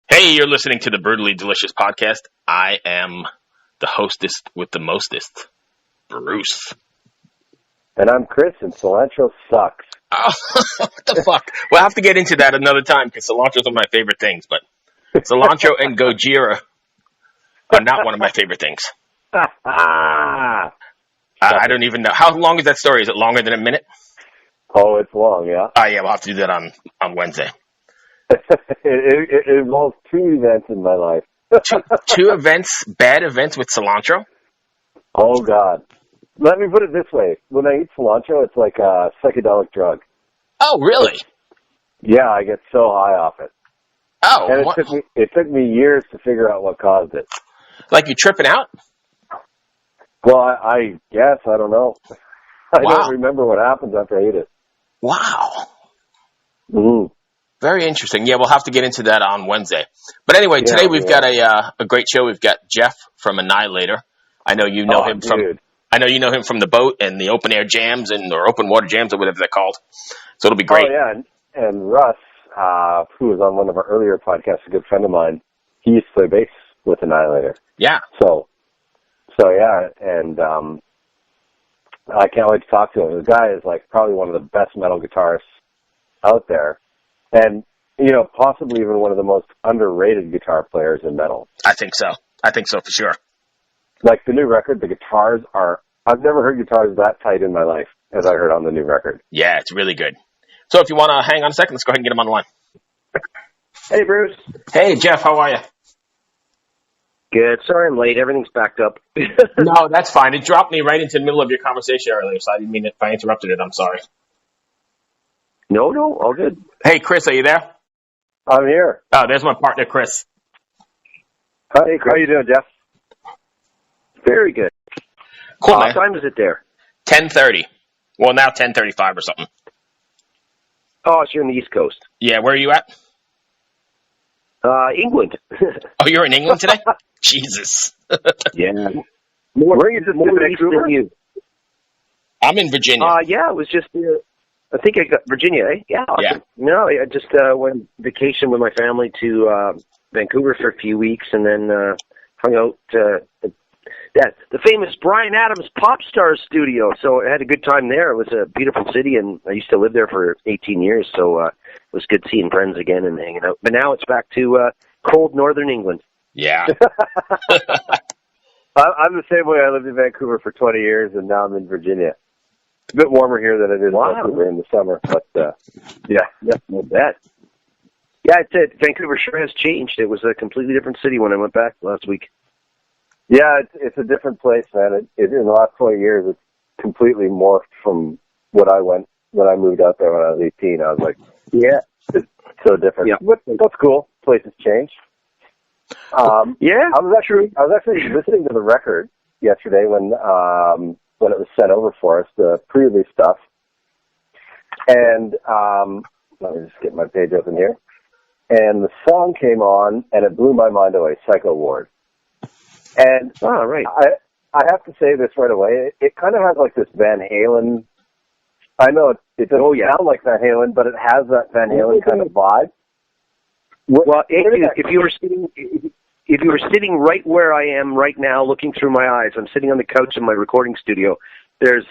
Hey, you're listening to the Brutally Delicious podcast. I am the hostess with the mostest, Bruce. And I'm Chris, and cilantro sucks. Oh, what the fuck? We'll have to get into that another time, because cilantro's one of my favorite things, but cilantro and Gojira are not one of my favorite things. I don't even know. How long is that story? Is it longer than a minute? Oh, it's long, yeah. Yeah, we'll have to do that on Wednesday. It involves two events in my life. Two events, bad events with cilantro? Oh, God. Let me put it this way. When I eat cilantro, it's like a psychedelic drug. Oh, really? Yeah, I get so high off it. Oh. And it took me years to figure out what caused it. Like you tripping out? Well, I guess. I don't know. I don't remember what happens after I eat it. Wow. Mm. Very interesting. Yeah, we'll have to get into that on Wednesday. But anyway, today we've got a great show. We've got Jeff from Annihilator. I know you know him from. I know you know him from the boat and the open air jams or open water jams or whatever they're called. So it'll be great. Oh yeah, and Russ, who was on one of our earlier podcasts, a good friend of mine. He used to play bass with Annihilator. Yeah. So yeah, and I can't wait to talk to him. The guy is like probably one of the best metal guitarists out there. And, possibly even one of the most underrated guitar players in metal. I think so for sure. Like the new record, the guitars I've never heard guitars that tight in my life as I heard on the new record. Yeah, it's really good. So if you want to hang on a second, let's go ahead and get him on the line. Hey, Bruce. Hey, Jeff, how are you? Good. Sorry I'm late. Everything's backed up. No, that's fine. It dropped me right into the middle of your conversation earlier, so I didn't mean if I interrupted it. I'm sorry. No, all good. Hey, Chris, are you there? I'm here. Oh, there's my partner, Chris. Hey, Chris. How you doing, Jeff? Very good. Cool, man. What time is it there? 10:30. Well, now 10:35 or something. Oh, it's you're on the East Coast. Yeah, where are you at? England. Oh, you're in England today? Jesus. Yeah. Where are you just more in east Vancouver? than you. I'm in Virginia. Yeah, it was just I think I got Virginia, eh? Yeah. Awesome. Yeah. No, I just went vacation with my family to Vancouver for a few weeks and then hung out at the famous Bryan Adams Pop Stars studio. So I had a good time there. It was a beautiful city, and I used to live there for 18 years, so it was good seeing friends again and hanging out. But now it's back to cold northern England. Yeah. I'm the same way. I lived in Vancouver for 20 years, and now I'm in Virginia. It's a bit warmer here than it is in Vancouver in the summer, but yeah, no bet. Yeah, Vancouver sure has changed. It was a completely different city when I went back last week. Yeah, it's a different place, man. In the last 20 years, it's completely morphed from what I went when I moved out there when I was 18. I was like, yeah, it's so different. Yeah. That's cool. Places change. Yeah, I was actually listening to the record yesterday when it was sent over for us, the pre-release stuff. And let me just get my page open here. And the song came on, and it blew my mind away. Psycho Ward. And right. I have to say this right away. It kind of has like this Van Halen. I know it doesn't sound like Van Halen, but it has that Van Halen kind of vibe. Well, if you were sitting right where I am right now, looking through my eyes, I'm sitting on the couch in my recording studio. There's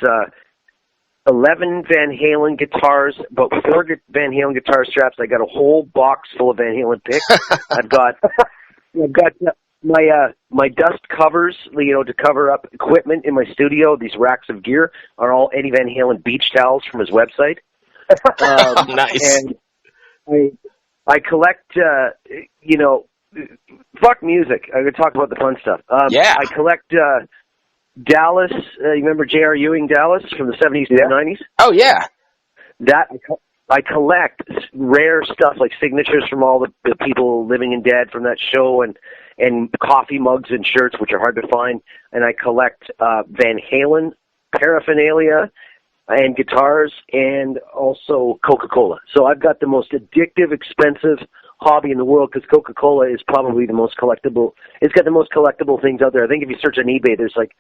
11 Van Halen guitars, about 4 Van Halen guitar straps. I got a whole box full of Van Halen picks. I've got my dust covers, to cover up equipment in my studio. These racks of gear are all Eddie Van Halen beach towels from his website. Nice. And I collect, fuck music. I'm going to talk about the fun stuff. Yeah. I collect Dallas. You remember J.R. Ewing Dallas from the 70s and 90s? Oh, yeah. That I collect rare stuff like signatures from all the people living and dead from that show and coffee mugs and shirts, which are hard to find. And I collect Van Halen paraphernalia and guitars and also Coca-Cola. So I've got the most addictive, expensive hobby in the world because Coca-Cola is probably the most collectible. It's got the most collectible things out there. I think if you search on eBay, there's like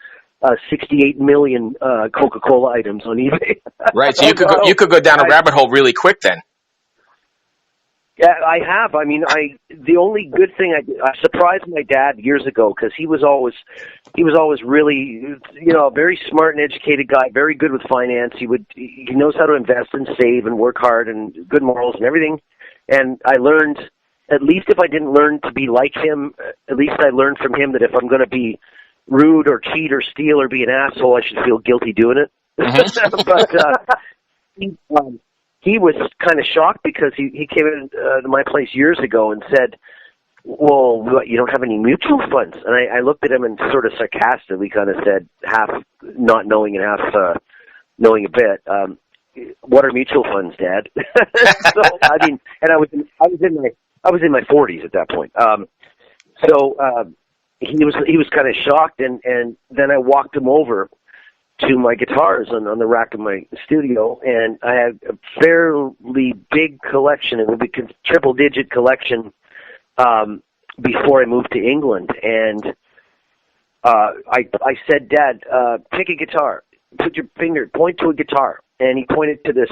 68 million Coca-Cola items on eBay. Right. So you could go down a rabbit hole really quick then. Yeah, I have. I mean, the only good thing I surprised my dad years ago because he was always really, a very smart and educated guy, very good with finance. He knows how to invest and save and work hard and good morals and everything. And I learned, at least if I didn't learn to be like him, at least I learned from him that if I'm going to be rude or cheat or steal or be an asshole, I should feel guilty doing it. But he was kind of shocked because he came in to my place years ago and said, well, what, you don't have any mutual funds? And I looked at him and sort of sarcastically kind of said, half not knowing and half knowing a bit, what are mutual funds, Dad? So, I mean, and I was in my 40s at that point. He was kind of shocked, and then I walked him over to my guitars on the rack of my studio, and I had a fairly big collection. It would be a triple-digit collection before I moved to England. And I said, Dad, pick a guitar. Point to a guitar. And he pointed to this,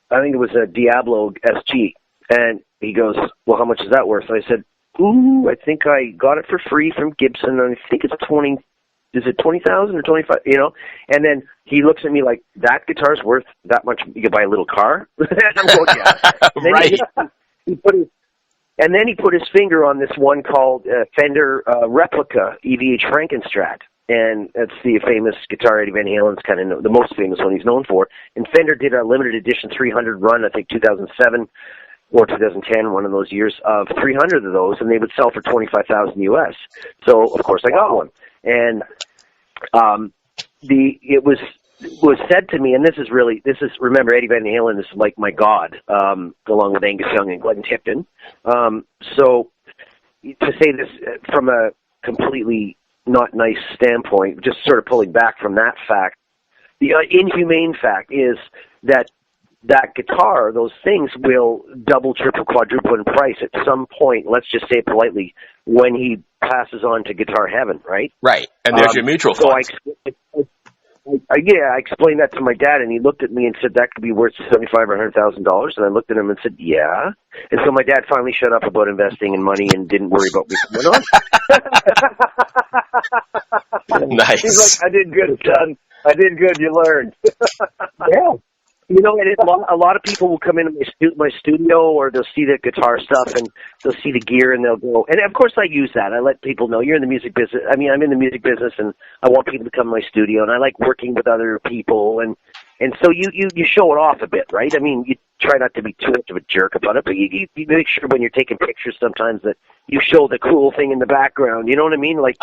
I think it was a Diablo SG. And he goes, well, how much is that worth? And I said, I think I got it for free from Gibson, and I think it's 20. Is it 20,000 or 25? And then he looks at me like, that guitar's worth that much. You could buy a little car. And I'm going, yeah. Right. And then he put his finger on this one called Fender Replica EVH Frankenstrat, and that's the famous guitar Eddie Van Halen's kind of the most famous one he's known for. And Fender did a limited edition 300 run, I think 2007 or 2010, one of those years, of 300 of those, and they would sell for $25,000 US. So of course I got one. And it was said to me, and this is remember, Eddie Van Halen is like my god, along with Angus Young and Glenn Tipton. So to say this from a completely not nice standpoint, just sort of pulling back from that fact, the inhumane fact is that guitar, those things will double, triple, quadruple in price at some point, let's just say it politely, when he passes on to guitar heaven, right? Right, and there's your mutual funds. I explained that to my dad, and he looked at me and said that could be worth $75,000 or $100,000, and I looked at him and said, yeah. And so my dad finally shut up about investing in money and didn't worry about me coming on. Nice. He's like, I did good, son. I did good. You learned. Yeah. And a lot of people will come into my studio, or they'll see the guitar stuff and they'll see the gear and they'll go. And of course, I use that. I let people know you're in the music business. I mean, I'm in the music business, and I want people to come to my studio, and I like working with other people, and so you show it off a bit, right? I mean, you try not to be too much of a jerk about it, but you make sure when you're taking pictures sometimes that you show the cool thing in the background. You know what I mean? Like,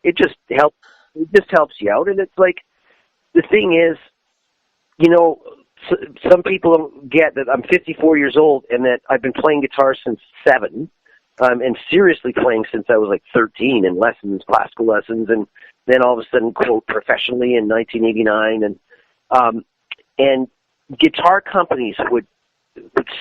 it just helps. It just helps you out, and it's like the thing is. Some people get that I'm 54 years old and that I've been playing guitar since 7, and seriously playing since I was like 13 in lessons, classical lessons, and then all of a sudden, quote, professionally in 1989. And guitar companies would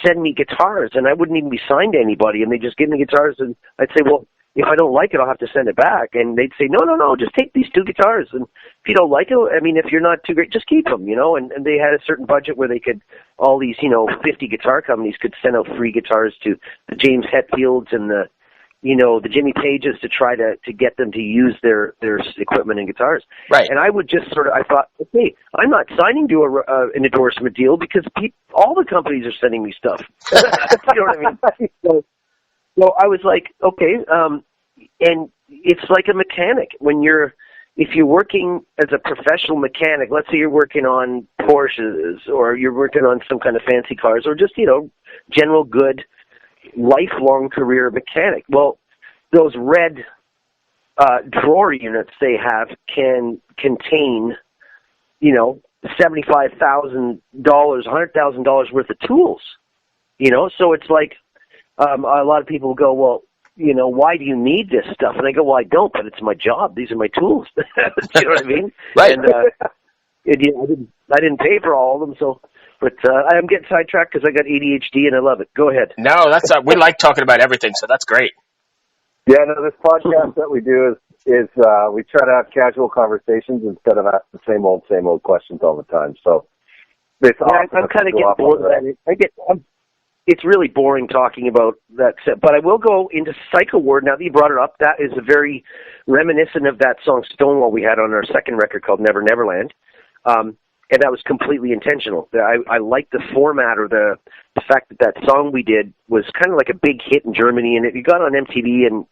send me guitars, and I wouldn't even be signed to anybody, and they just give me guitars, and I'd say, well, if I don't like it, I'll have to send it back. And they'd say, no, just take these 2 guitars. And if you don't like it, I mean, if you're not too great, just keep them, And they had a certain budget where they could, all these, 50 guitar companies could send out free guitars to the James Hetfields and the Jimmy Pages to try to get them to use their equipment and guitars. Right. And I would just I thought, okay, I'm not signing to an endorsement deal because all the companies are sending me stuff. You know what I mean? So I was like, okay, and it's like a mechanic. If you're working as a professional mechanic, let's say you're working on Porsches or you're working on some kind of fancy cars or just, general good lifelong career mechanic. Well, those red drawer units they have can contain, $75,000, $100,000 worth of tools, so it's like, a lot of people go, well, why do you need this stuff? And I go, well, I don't, but it's my job. These are my tools. You know what I mean? Right. And I didn't pay for all of them, so. But I'm getting sidetracked because I got ADHD and I love it. Go ahead. No, we like talking about everything, so that's great. Yeah, no, this podcast that we do is is we try to have casual conversations instead of ask the same old questions all the time. So it's I'm kind of getting bored with that. It's really boring talking about that set, but I will go into Psycho Ward now that you brought it up. That is a very reminiscent of that song Stonewall we had on our second record called Never Neverland. And that was completely intentional. I liked the format or the fact that song we did was kind of like a big hit in Germany, and it got on MTV and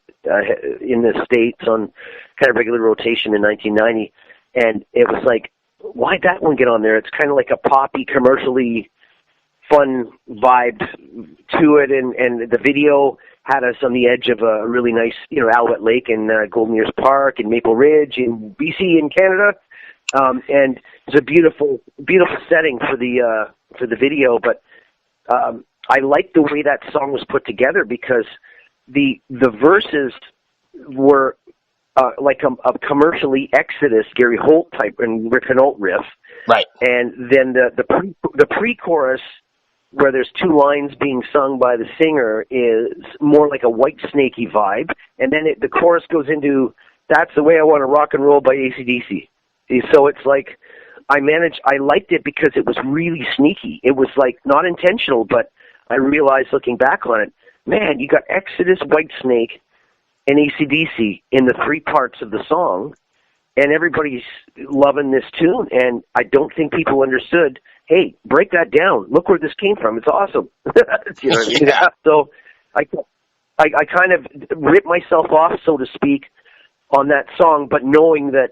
in the States on kind of regular rotation in 1990. And it was like, why'd that one get on there? It's kind of like a poppy, commercially fun vibe to it, and the video had us on the edge of a really nice, Alouette Lake in Golden Ears Park in Maple Ridge in BC in Canada. And it's a beautiful, beautiful setting for the video. But I like the way that song was put together because the verses were like a commercially Exodus, Gary Holt type and Rick Hinault riff, right? And then the pre-chorus, where there's two lines being sung by the singer, is more like a White Snakey vibe, and then the chorus goes into "That's the Way I Want to Rock and Roll" by AC/DC. So it's like I liked it because it was really sneaky. It was like not intentional, but I realized looking back on it, man, you got Exodus, White Snake, and AC/DC in the three parts of the song, and everybody's loving this tune, and I don't think people understood, hey, break that down. Look where this came from. It's awesome. You know what I mean? Yeah. So I kind of ripped myself off, so to speak, on that song, but knowing that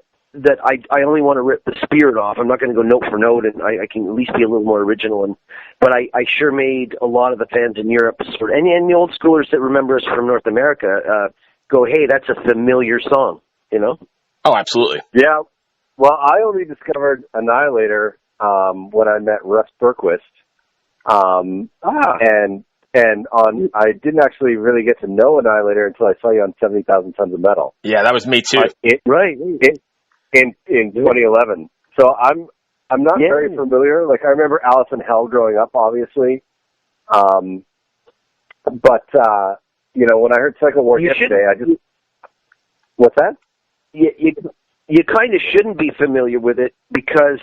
I only want to rip the spirit off. I'm not going to go note for note, and I can at least be a little more original. But I sure made a lot of the fans in Europe, and the old schoolers that remember us from North America, go, hey, that's a familiar song, Oh, absolutely. Yeah. Well, I only discovered Annihilator when I met Russ Berquist. And I didn't actually really get to know Annihilator until I saw you on 70,000 Tons of Metal. Yeah, that was me too. In 2011. So I'm not very familiar. Like, I remember Alice in Hell growing up, obviously. But when I heard Psycho Ward yesterday, I just... What's that? You kind of shouldn't be familiar with it because,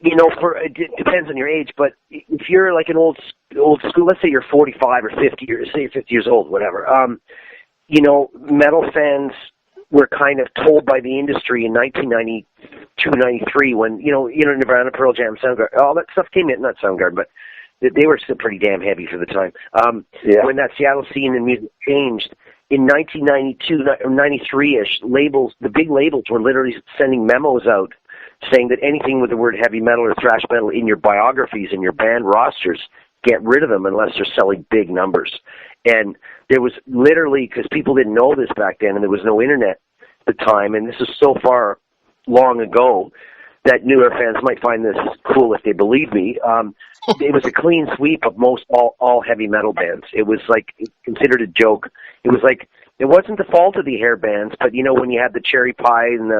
it depends on your age, but if you're like an old school, let's say you're 45 or 50, or say you're 50 years old, whatever, metal fans were kind of told by the industry in 1992, 93 when, Nirvana, Pearl Jam, Soundgarden, all that stuff came in, not Soundgarden, but they were still pretty damn heavy for the time. When that Seattle scene and music changed, in 1992 or 93-ish, the big labels were literally sending memos out saying that anything with the word heavy metal or thrash metal in your biographies and your band rosters, get rid of them unless they're selling big numbers. And there was literally, because people didn't know this back then, and there was no internet at the time, and this is so far long ago that newer fans might find this cool if they believe me. It was a clean sweep of most all heavy metal bands. It was like considered a joke. It was like it wasn't the fault of the hair bands, but when you had the Cherry Pie and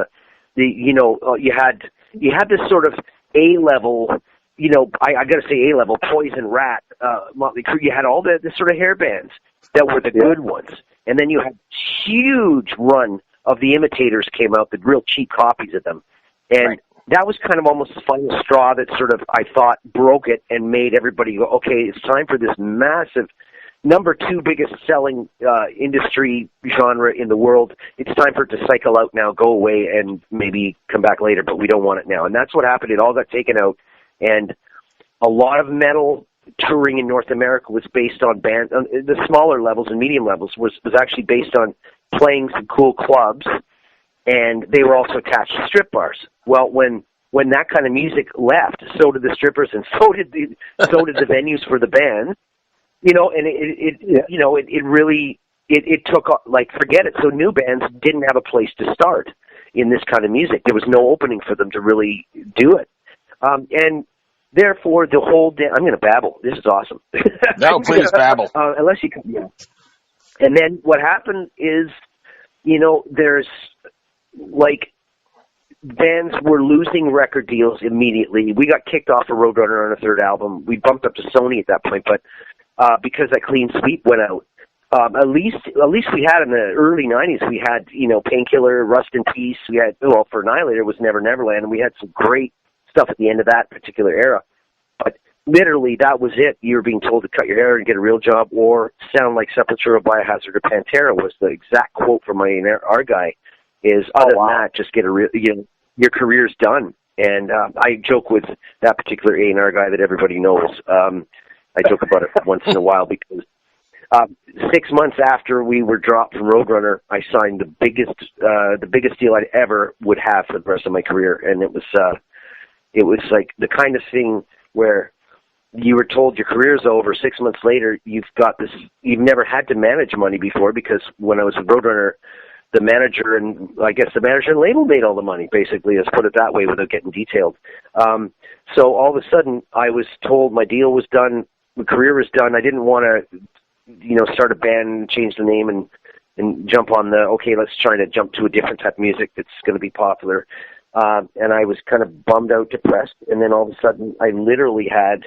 you had this sort of A-level, I got to say A-level, Poison, Rat, Motley Crue. You had all this sort of hair bands that were the good ones, and then you had huge run of the imitators came out, the real cheap copies of them, and that was kind of almost the final straw that sort of, I thought, broke it and made everybody go, okay, it's time for this massive, number 2 biggest selling industry genre in the world. It's time for it to cycle out now, go away, and maybe come back later, but we don't want it now. And that's what happened. It all got taken out. And a lot of metal touring in North America was based on the smaller levels and medium levels was actually based on playing some cool clubs, and they were also attached to strip bars. Well, when that kind of music left, so did the strippers, and so did the venues for the band. And it really took, like, forget it. So new bands didn't have a place to start in this kind of music. There was no opening for them to really do it. And therefore, the whole I'm going to babble. This is awesome. No, please babble. Unless you can. Yeah. And then what happened is, there's like bands were losing record deals immediately. We got kicked off of Roadrunner on a third album. We bumped up to Sony at that point, but because that clean sweep went out, At least we had in the early 90s, we had, Painkiller, Rust in Peace. We had, for Annihilator, it was Never Neverland, and we had some great stuff at the end of that particular era. But literally, that was it. You were being told to cut your hair and get a real job, or sound like Sepultura, Biohazard, or Pantera was the exact quote from our guy, is other than that, just get a real, your career's done. And I joke with that particular A&R guy that everybody knows. I joke about it once in a while because 6 months after we were dropped from Roadrunner, I signed the biggest deal I'd ever would have for the rest of my career, and it was like the kind of thing where you were told your career's over. 6 months later, you've never had to manage money before, because when I was with Roadrunner, the manager and label made all the money, basically, let's put it that way without getting detailed. So all of a sudden, I was told my deal was done, my career was done. I didn't want to start a band, change the name, and jump on let's try to jump to a different type of music that's going to be popular. And I was kind of bummed out, depressed, and then all of a sudden I literally had,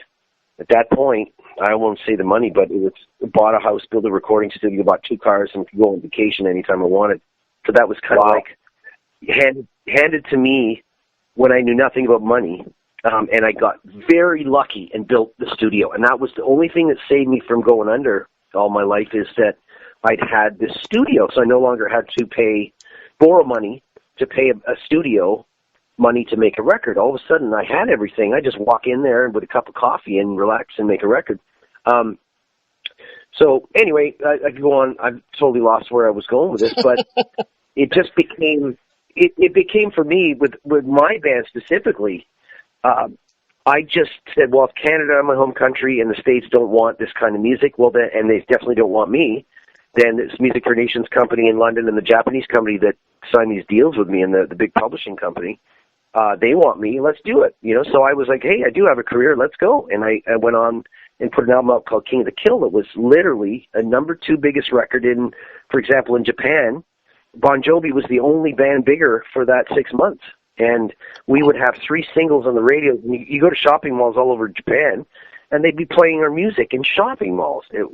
at that point, I won't say the money, but it was bought a house, built a recording studio, bought 2 cars, and could go on vacation anytime I wanted. So that was kind of like handed to me when I knew nothing about money. And I got very lucky and built the studio. And that was the only thing that saved me from going under all my life, is that I'd had this studio. So I no longer had to borrow money to pay a studio money to make a record. All of a sudden, I had everything. I just walk in there with a cup of coffee and relax and make a record. So anyway, I could go on. I've totally lost where I was going with this, but it just became, it became for me with my band specifically. I just said, well, if Canada, my home country, and the States don't want this kind of music, well, then, and they definitely don't want me, then this Music for Nations company in London and the Japanese company that signed these deals with me and the big publishing company, they want me, let's do it. So I was like, hey, I do have a career, let's go. And I went on and put an album out called King of the Kill that was literally a number 2 biggest record for example, in Japan. Bon Jovi was the only band bigger for that 6 months. And we would have 3 singles on the radio. You go to shopping malls all over Japan, and they'd be playing our music in shopping malls. It's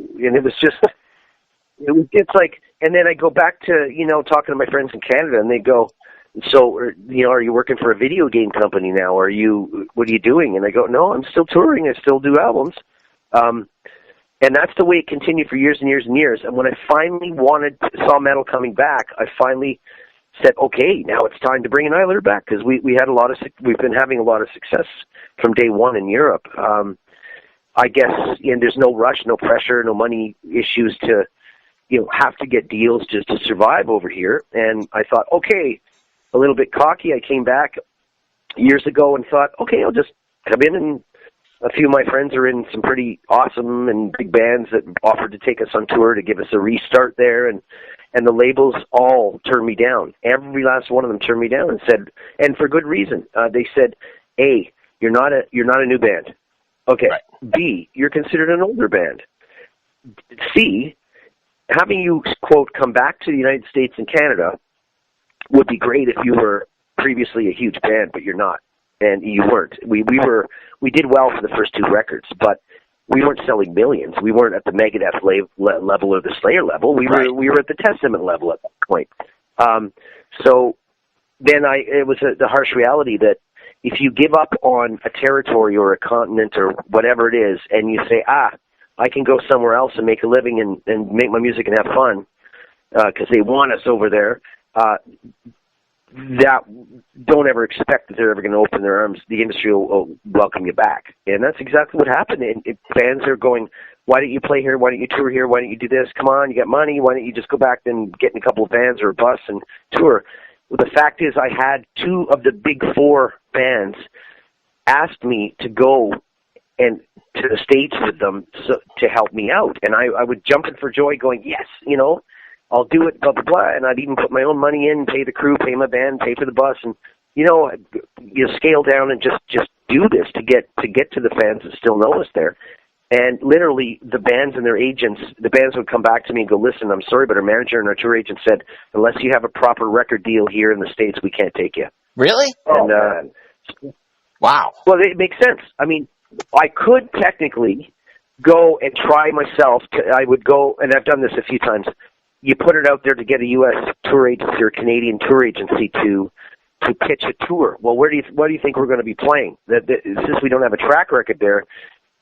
like, and then I go back to, talking to my friends in Canada, and they go, so, are you working for a video game company now? What are you doing? And I go, no, I'm still touring. I still do albums. And that's the way it continued for years and years and years. And when I finally saw metal coming back, I finally said, okay, now it's time to bring Annihilator back, because we've been having a lot of success from day one in Europe. I guess, and there's no rush, no pressure, no money issues to, have to get deals just to survive over here. And I thought, okay, a little bit cocky. I came back years ago and thought, okay, I'll just come in, and a few of my friends are in some pretty awesome and big bands that offered to take us on tour to give us a restart there, and the labels all turned me down. Every last one of them turned me down and said, and for good reason. They said, A, you're not a new band. Okay. Right. B, you're considered an older band. C, having you, quote, come back to the United States and Canada would be great if you were previously a huge band, but you're not. And you weren't. We did well for the first 2 records, but we weren't selling millions. We weren't at the Megadeth level or the Slayer level. We were at the Testament level at that point. So then it was the harsh reality that if you give up on a territory or a continent or whatever it is, and you say, I can go somewhere else and make a living and make my music and have fun because they want us over there, that don't ever expect that they're ever going to open their arms. The industry will welcome you back. And that's exactly what happened. And fans are going, why don't you play here? Why don't you tour here? Why don't you do this? Come on, you got money. Why don't you just go back and get in a couple of vans or a bus and tour? Well, the fact is I had 2 of the big 4 bands ask me to go and to the States with them to help me out. And I would jump in for joy going, yes, I'll do it, blah, blah, blah. And I'd even put my own money in, pay the crew, pay my band, pay for the bus. And, you scale down and just do this to get to the fans that still know us there. And literally the bands and their agents, the bands would come back to me and go, listen, I'm sorry, but our manager and our tour agent said, unless you have a proper record deal here in the States, we can't take you. Really? And, wow. Well, it makes sense. I mean, I could technically go and try myself. I would go, and I've done this a few times. You put it out there to get a U.S. tour agency or a Canadian tour agency to pitch a tour. Well, what do you think we're going to be playing? Since we don't have a track record there,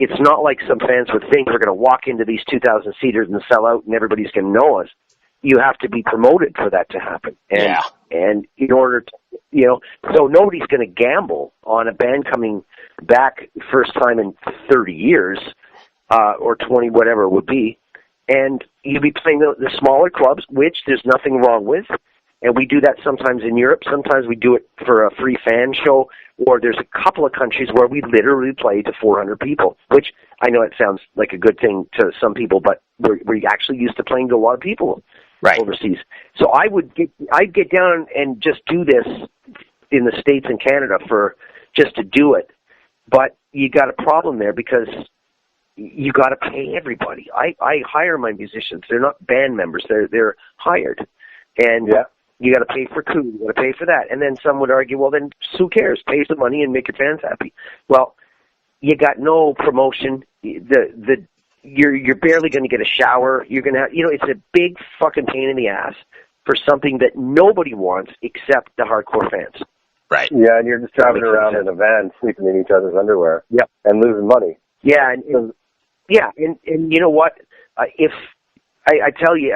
it's not like some fans would think we're going to walk into these 2,000 seaters and sell out and everybody's going to know us. You have to be promoted for that to happen. And in order to, so nobody's going to gamble on a band coming back first time in 30 years, or 20, whatever it would be. And you'll be playing the smaller clubs, which there's nothing wrong with. And we do that sometimes in Europe. Sometimes we do it for a free fan show, or there's a couple of countries where we literally play to 400 people, which I know it sounds like a good thing to some people, but we're actually used to playing to a lot of people overseas. So I'd get down and just do this in the States and Canada just to do it. But you got a problem there because you got to pay everybody. I hire my musicians. They're not band members. They're hired. And you got to pay for crew. You got to pay for that. And then some would argue, well, then who cares? Pay the money and make your fans happy. Well, you got no promotion. You're barely going to get a shower. You're going to have, it's a big fucking pain in the ass for something that nobody wants except the hardcore fans. Right. Yeah, and you're just driving around in a van, sleeping in each other's underwear. Yep. And losing money. Yeah, and you know what? If I tell you,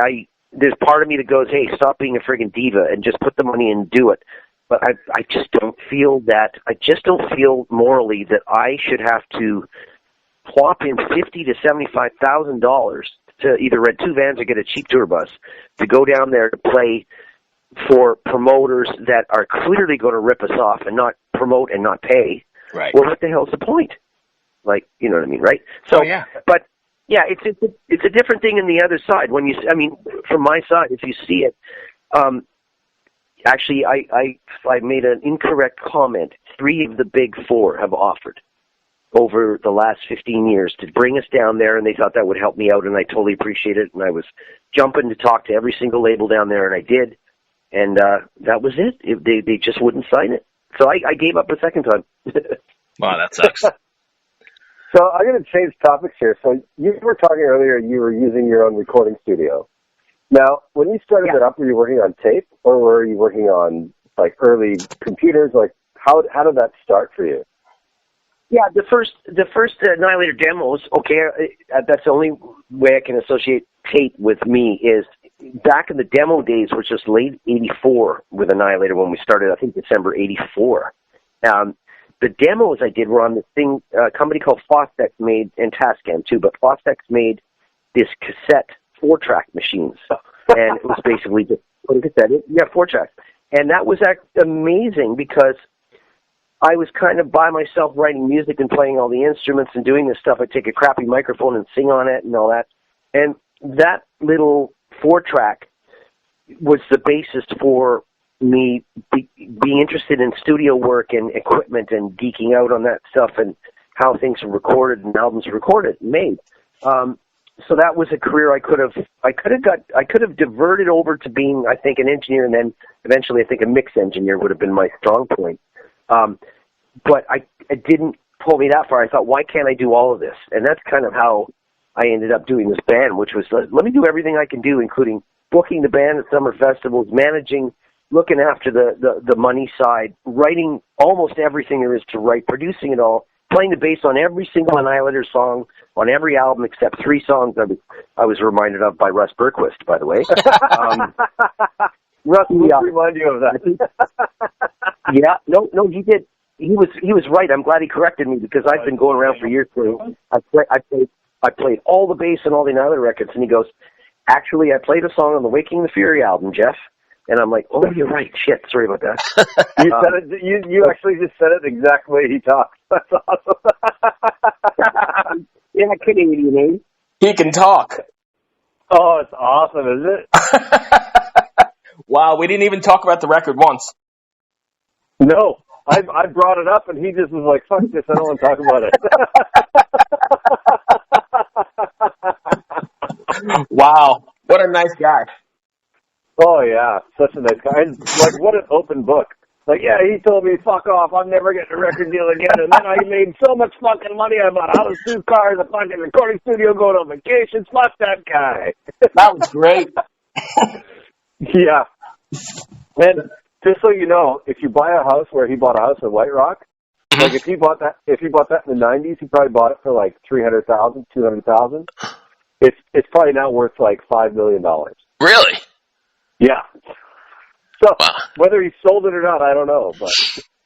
there's part of me that goes, hey, stop being a friggin' diva and just put the money in and do it. But I just don't feel that. I just don't feel morally that I should have to plop in $50,000 to $75,000 to either rent two vans or get a cheap tour bus to go down there to play for promoters that are clearly going to rip us off and not promote and not pay. Right. Well, what the hell's the point? Like, you know what I mean, right? So, but yeah, it's a different thing in the other side. From my side, if you see it, actually, I made an incorrect comment. 3 of the big 4 have offered over the last 15 years to bring us down there, and they thought that would help me out, and I totally appreciate it. And I was jumping to talk to every single label down there, and I did, and that was it. They just wouldn't sign it, so I gave up a second time. Wow, that sucks. So I'm going to change topics here. So you were talking earlier, you were using your own recording studio. Now, when you started it up, were you working on tape, or were you working on like early computers? Like, how did that start for you? Yeah, the first Annihilator demos. Okay, that's the only way I can associate tape with me is back in the demo days, which was late '84 with Annihilator when we started. I think December '84. The demos I did were on this thing, a company called Fostex made, and Tascam too, but Fostex made this cassette 4-track machines. And it was basically just put a cassette in. Yeah, 4-track. And that was amazing because I was kind of by myself writing music and playing all the instruments and doing this stuff. I'd take a crappy microphone and sing on it and all that. And that little 4-track was the basis for me being interested in studio work and equipment and geeking out on that stuff and how things are recorded and albums are recorded and made. So that was a career I could have diverted over to being, I think, an engineer, and then eventually I think a mix engineer would have been my strong point. But it didn't pull me that far. I thought, why can't I do all of this? And that's kind of how I ended up doing this band, which was, let me do everything I can do, including booking the band at summer festivals, managing, looking after the money side, writing almost everything there is to write, producing it all, playing the bass on every single Annihilator song, on every album except 3 songs I was reminded of by Russ Berquist, by the way. Russ will remind you of that. Yeah, no, he did. He was right. I'm glad he corrected me because I've been going around for years. I played all the bass on all the Annihilator records, and he goes, actually, I played a song on the Waking the Fury album, Jeff. And I'm like, oh, you're right. Shit, sorry about that. You said it. You actually just said it the exact way he talks. That's awesome. Yeah, Canadian name. He can talk. Oh, it's awesome, isn't it? Wow, we didn't even talk about the record once. No, I brought it up, and he just was like, fuck this, I don't want to talk about it. Wow, what a nice guy. Oh, yeah, such a nice guy. And, like, what an open book. Like, yeah, he told me, fuck off, I'm never getting a record deal again. And then I made so much fucking money, I bought a house, 2 cars, a fucking recording studio, going on vacation. Fuck that guy. That was great. Yeah. And just so you know, if you buy a house where he bought a house in White Rock, like if he bought that in the 90s, he probably bought it for like $300,000, $200,000. It's probably now worth like $5 million. Really? Yeah. So whether he sold it or not, I don't know. But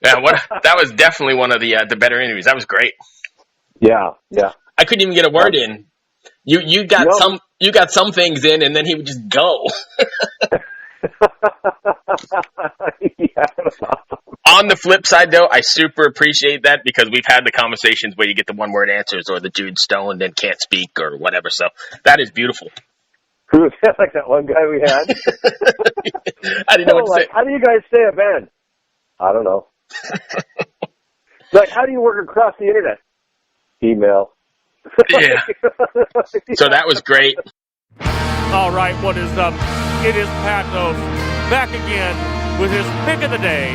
yeah, that was definitely one of the better interviews. That was great. Yeah, yeah. I couldn't even get a word in. You got some things in, and then he would just go. Yeah, that's awesome. On the flip side, though, I super appreciate that because we've had the conversations where you get the one-word answers or the dude stoned and can't speak or whatever. So that is beautiful. Who was that? Like that one guy we had? I didn't know what to say. How do you guys stay a band? I don't know. Like, how do you work across the internet? Email. Yeah. So that was great. All right, what is up? It is Pathos back again with his pick of the day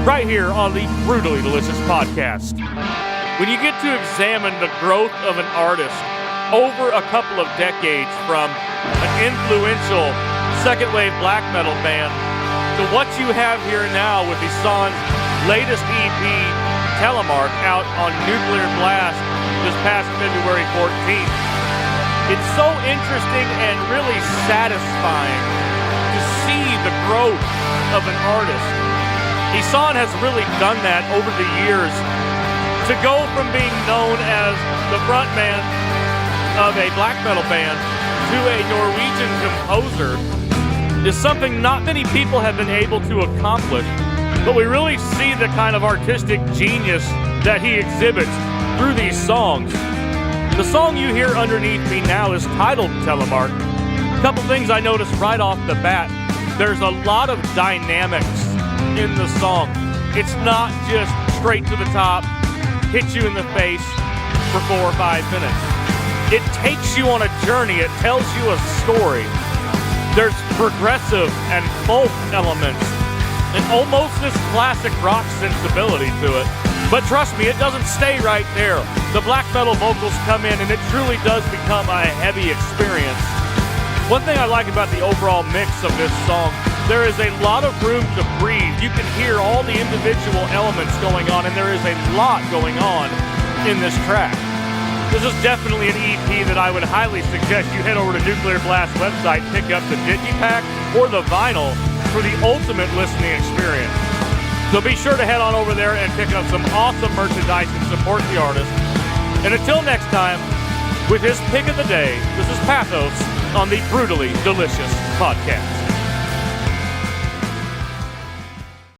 right here on the Brutally Delicious podcast. When you get to examine the growth of an artist over a couple of decades from an influential second wave black metal band to what you have here now with Ihssahn's latest EP, Telemark, out on Nuclear Blast this past February 14th. It's so interesting and really satisfying to see the growth of an artist. Ihsahn has really done that over the years to go from being known as the frontman of a black metal band to a Norwegian composer is something not many people have been able to accomplish, but we really see the kind of artistic genius that he exhibits through these songs. The song you hear underneath me now is titled Telemark. A couple things I noticed right off the bat. There's a lot of dynamics in the song. It's not just straight to the top, hit you in the face for 4 or 5 minutes. It takes you on a journey. It tells you a story. There's progressive and folk elements and almost this classic rock sensibility to it. But trust me, it doesn't stay right there. The black metal vocals come in and it truly does become a heavy experience. One thing I like about the overall mix of this song, there is a lot of room to breathe. You can hear all the individual elements going on, and there is a lot going on in this track. This is definitely an EP that I would highly suggest you head over to Nuclear Blast website, pick up the digipack or the vinyl for the ultimate listening experience. So be sure to head on over there and pick up some awesome merchandise and support the artist. And until next time, with his pick of the day, this is Pathos on the Brutally Delicious podcast.